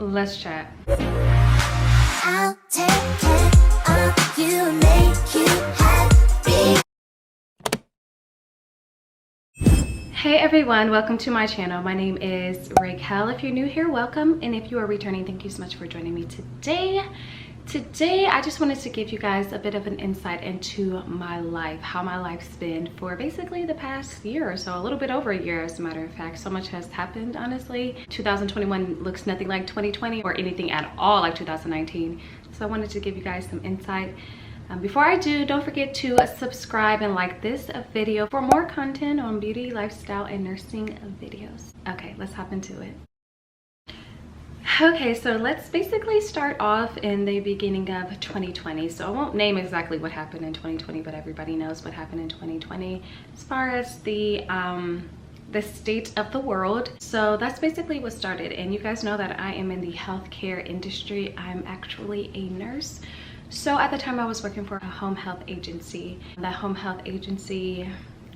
let's chat. I'll take care of you, make you happy. Hey everyone, welcome to my channel. My name is Raquel. If you're new here, welcome, and if you are returning, thank you so much for joining me today. Today I just wanted to give you guys a bit of an insight into my life, how my life's been for basically the past year or so, a little bit over a year as a matter of fact. So much has happened, honestly. 2021 looks nothing like 2020 or anything at all like 2019. So I wanted to give you guys some insight. Before I do, don't forget to subscribe and like this video for more content on beauty, lifestyle, and nursing videos. Okay, let's hop into it. Okay, so let's basically start off in the beginning of 2020. So I won't name exactly what happened in 2020, but everybody knows what happened in 2020 as far as the state of the world. So that's basically what started. And you guys know that I am in the healthcare industry. I'm actually a nurse. So at the time I was working for a home health agency. That home health agency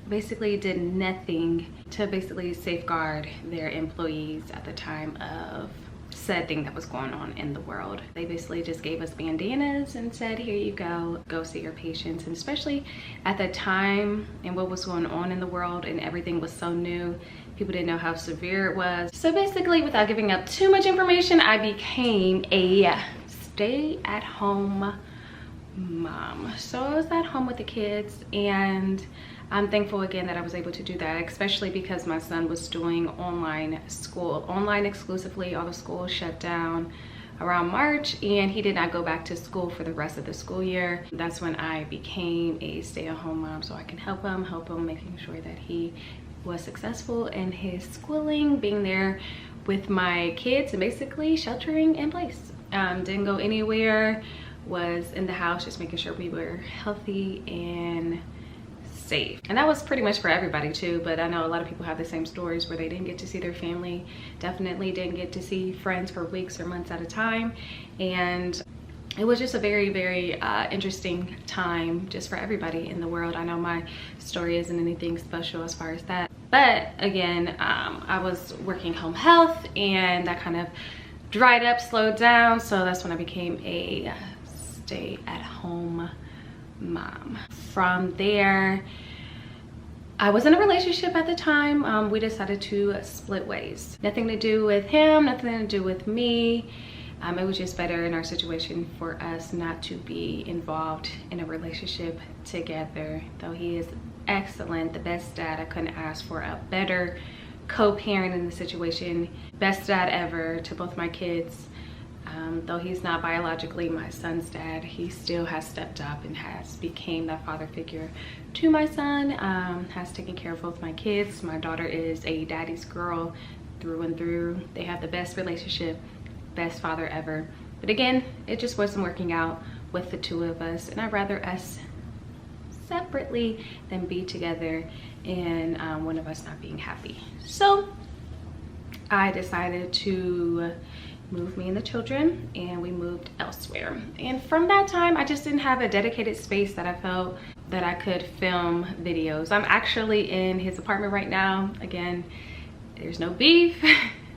basically did nothing to basically safeguard their employees at the time of said thing that was going on in the world. They basically just gave us bandanas and said, here you go see your patients. And especially at the time and what was going on in the world and everything was so new, people didn't know how severe it was. So basically, without giving up too much information, I became a stay-at-home mom. So I was at home with the kids, and I'm thankful again that I was able to do that, especially because my son was doing online school, online exclusively. All the schools shut down around March, and he did not go back to school for the rest of the school year. That's when I became a stay-at-home mom, so I can help him, making sure that he was successful in his schooling, being there with my kids, and basically sheltering in place. Didn't go anywhere, was in the house, just making sure we were healthy and safe. And that was pretty much for everybody too, but I know a lot of people have the same stories where they didn't get to see their family, definitely didn't get to see friends for weeks or months at a time. And it was just a very, very interesting time just for everybody in the world. I know my story isn't anything special as far as that, but again, I was working home health, and that kind of dried up, slowed down. So that's when I became a stay-at-home mom. From there, I was in a relationship at the time. We decided to split ways. Nothing to do with him, nothing to do with me. It was just better in our situation for us not to be involved in a relationship together. Though he is excellent, the best dad, I couldn't ask for a better co-parent in the situation. Best dad ever to both my kids. Though he's not biologically my son's dad, he still has stepped up and has became that father figure to my son, has taken care of both my kids. My daughter is a daddy's girl through and through. They have the best relationship, best father ever. But again, it just wasn't working out with the two of us, and I'd rather us separately than be together and one of us not being happy. So I decided to move me and the children, and we moved elsewhere. And from that time, I just didn't have a dedicated space that I felt that I could film videos. I'm actually in his apartment right now. Again, there's no beef.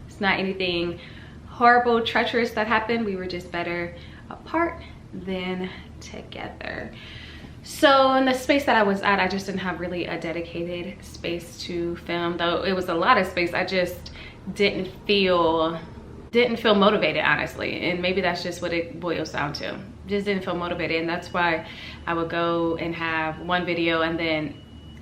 It's not anything horrible, treacherous that happened. We were just better apart than together. So in the space that I was at, I just didn't have really a dedicated space to film, though it was a lot of space. I just didn't feel motivated, honestly, and maybe that's just what it boils down to. Just didn't feel motivated, and that's why I would go and have one video and then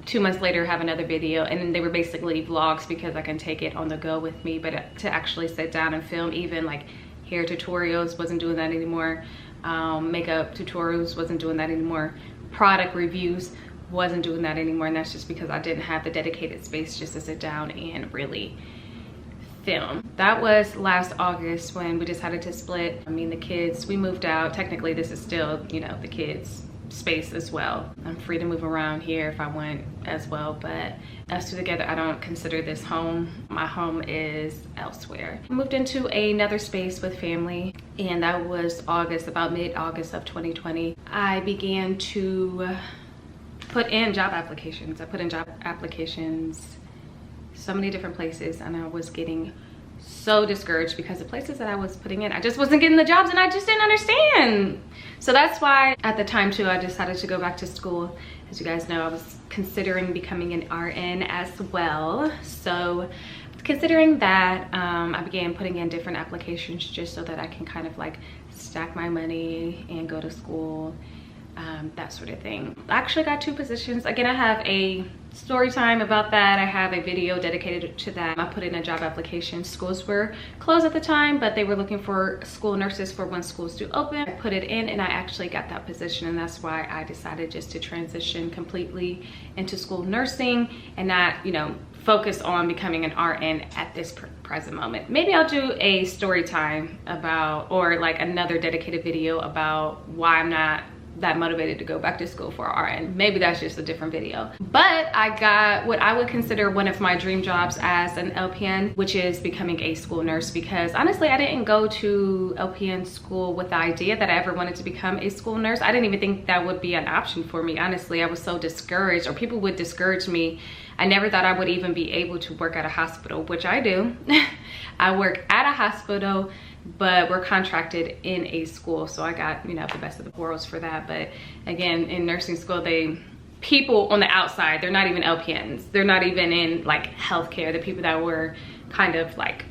2 months later have another video, and then they were basically vlogs because I can take it on the go with me. But to actually sit down and film, even like hair tutorials, wasn't doing that anymore. Makeup tutorials, wasn't doing that anymore. Product reviews, wasn't doing that anymore, and that's just because I didn't have the dedicated space just to sit down and really film. That was last August when we decided to split. I mean, the kids, we moved out. Technically, this is still, you know, the kids' space as well. I'm free to move around here if I want as well, but us two together, I don't consider this home. My home is elsewhere. I moved into another space with family, and that was August, about mid-August of 2020. I began to put in job applications. I put in job applications so many different places, and I was getting so discouraged because the places that I was putting in, I just wasn't getting the jobs and I just didn't understand. So that's why at the time too, I decided to go back to school. As you guys know, I was considering becoming an RN as well. So considering that, I began putting in different applications just so that I can kind of like stack my money and go to school, that sort of thing. I actually got 2 positions. Again, I have a story time about that. I have a video dedicated to that. I put in a job application. Schools were closed at the time, but they were looking for school nurses for when schools do open. I put it in and I actually got that position, and that's why I decided just to transition completely into school nursing and not, you know, focus on becoming an RN at this present moment. Maybe I'll do a story time about, or like another dedicated video about why I'm not that motivated to go back to school for RN. Maybe that's just a different video. But I got what I would consider one of my dream jobs as an LPN, which is becoming a school nurse, because honestly, I didn't go to LPN school with the idea that I ever wanted to become a school nurse. I didn't even think that would be an option for me. Honestly, I was so discouraged, or people would discourage me. I never thought I would even be able to work at a hospital, which I do. I work at a hospital, but we're contracted in a school, so I got, you know, the best of the worlds for that. But again, in nursing school, people on the outside, they're not even LPNs, they're not even in like healthcare. The people that were kind of like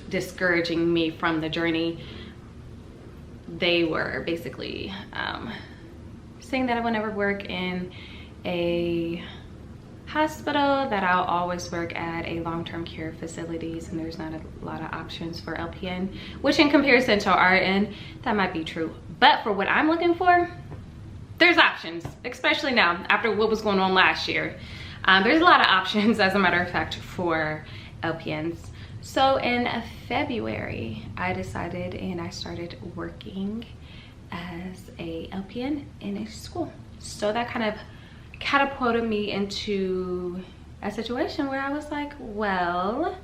discouraging me from the journey, they were basically saying that I would never work in a hospital, that I'll always work at a long-term care facilities, and there's not a lot of options for LPN, which in comparison to RN, that might be true. But for what I'm looking for, there's options, especially now after what was going on last year. There's a lot of options, as a matter of fact, for LPNs. So in February, I decided and I started working as a LPN in a school. So that kind of catapulted me into a situation where I was like, well,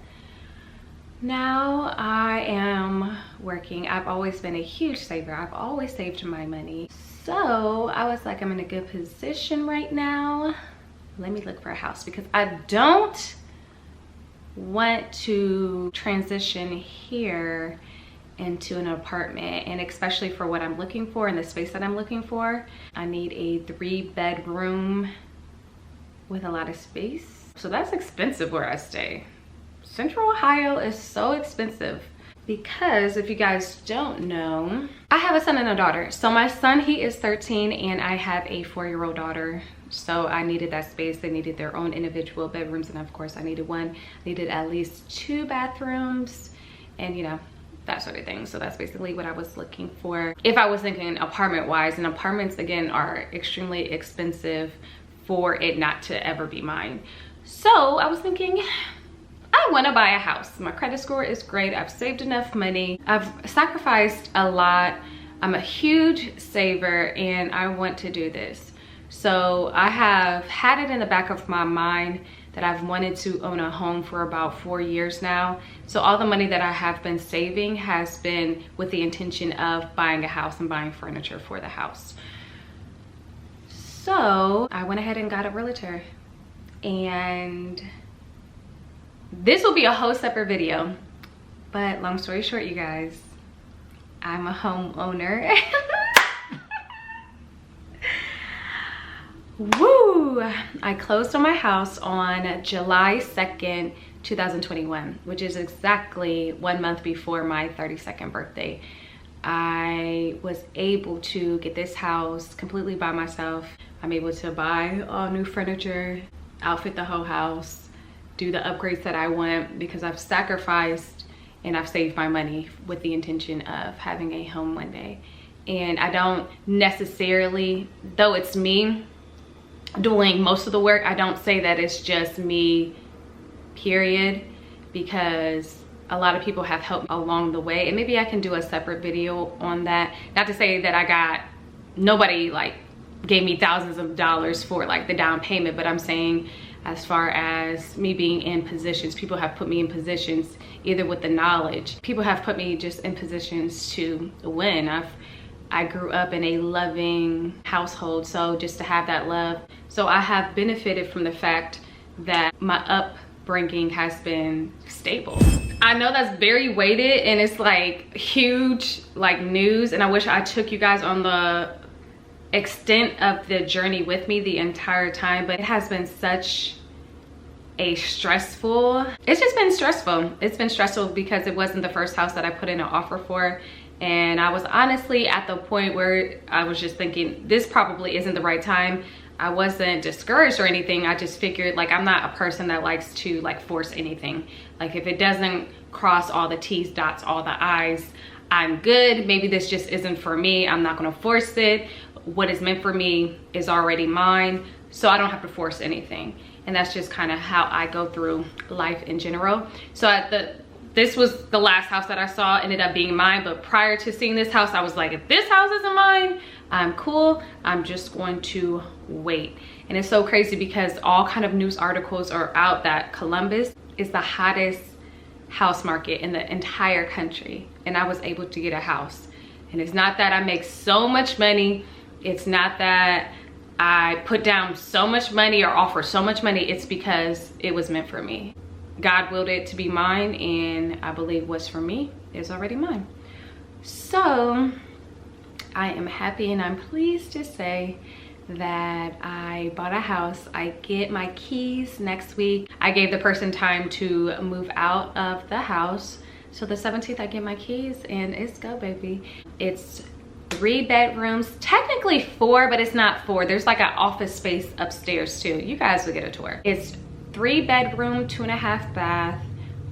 now I am working. I've always been a huge saver. I've always saved my money. So I was like, I'm in a good position right now. Let me look for a house, because I don't want to transition here into an apartment, and especially for what I'm looking for and the space that I'm looking for, I need a 3-bedroom with a lot of space. So that's expensive where I stay. Central Ohio is so expensive, because if you guys don't know, I have a son and a daughter. So my son, he is 13, and I have a 4-year-old daughter. So I needed that space. They needed their own individual bedrooms, and of course I needed one. I needed at least 2 bathrooms, and you know, that sort of thing. So that's basically what I was looking for. If I was thinking apartment wise, and apartments again are extremely expensive for it not to ever be mine. So I was thinking, I want to buy a house. My credit score is great. I've saved enough money. I've sacrificed a lot. I'm a huge saver, and I want to do this. So I have had it in the back of my mind that I've wanted to own a home for about 4 years now. So all the money that I have been saving has been with the intention of buying a house and buying furniture for the house. So I went ahead and got a realtor, and this will be a whole separate video, but long story short, you guys, I'm a homeowner. Woo! I closed on my house on July 2nd, 2021, which is exactly 1 month before my 32nd birthday. I was able to get this house completely by myself. I'm able to buy all new furniture, outfit the whole house, do the upgrades that I want, because I've sacrificed and I've saved my money with the intention of having a home one day. And I don't necessarily, though it's me doing most of the work, I don't say that it's just me, period, because a lot of people have helped along the way, and maybe I can do a separate video on that. Not to say that nobody like gave me thousands of dollars for like the down payment, but I'm saying as far as me being in positions, people have put me in positions either with the knowledge, people have put me just in positions to win. I grew up in a loving household, so just to have that love. So I have benefited from the fact that my bringing has been stable. I know that's very weighted and it's like huge like news, and I wish I took you guys on the extent of the journey with me the entire time, but it has been such a stressful, it's just been stressful. It's been stressful because it wasn't the first house that I put in an offer for, and I was honestly at the point where I was just thinking this probably isn't the right time. I wasn't discouraged or anything. I just figured, like, I'm not a person that likes to like force anything. Like, if it doesn't cross all the T's, dots all the I's, I'm good. Maybe this just isn't for me. I'm not gonna force it. What is meant for me is already mine, so I don't have to force anything. And that's just kind of how I go through life in general. So this was the last house that I saw, ended up being mine. But prior to seeing this house, I was like, if this house isn't mine, I'm cool. I'm just going to wait. And it's so crazy because all kind of news articles are out that Columbus is the hottest house market in the entire country. And I was able to get a house. And it's not that I make so much money. It's not that I put down so much money or offer so much money. It's because it was meant for me. God willed it to be mine, and I believe what's for me is already mine. So I am happy and I'm pleased to say that I bought a house. I get my keys next week. I gave the person time to move out of the house. So the 17th I get my keys and it's go, baby. It's 3 bedrooms, technically 4, but it's not 4. There's like an office space upstairs too. You guys will get a tour. It's 3 bedroom, 2.5 bath,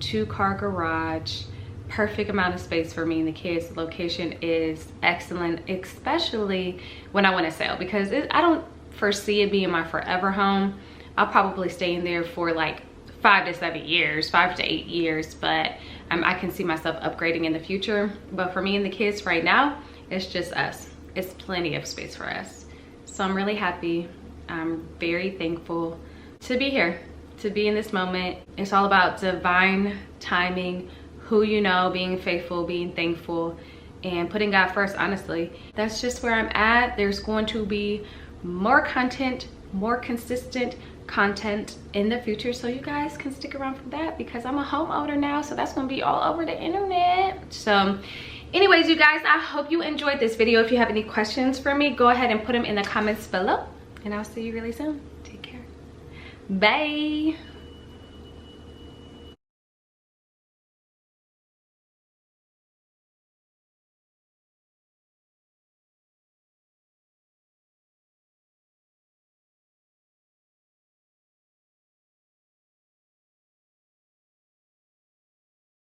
2-car garage. Perfect amount of space for me and the kids. The location is excellent, especially when I want to sell, because I don't foresee it being my forever home. I'll probably stay in there for like 5 to 7 years, 5 to 8 years, but I can see myself upgrading in the future. But for me and the kids right now, it's just us. It's plenty of space for us. So I'm really happy. I'm very thankful to be here, to be in this moment. It's all about divine timing, who you know, being faithful, being thankful, and putting God first, honestly. That's just where I'm at. There's going to be more content, more consistent content in the future, so you guys can stick around for that, because I'm a homeowner now, so that's gonna be all over the internet. So anyways, you guys, I hope you enjoyed this video. If you have any questions for me, go ahead and put them in the comments below, and I'll see you really soon. Take care. Bye.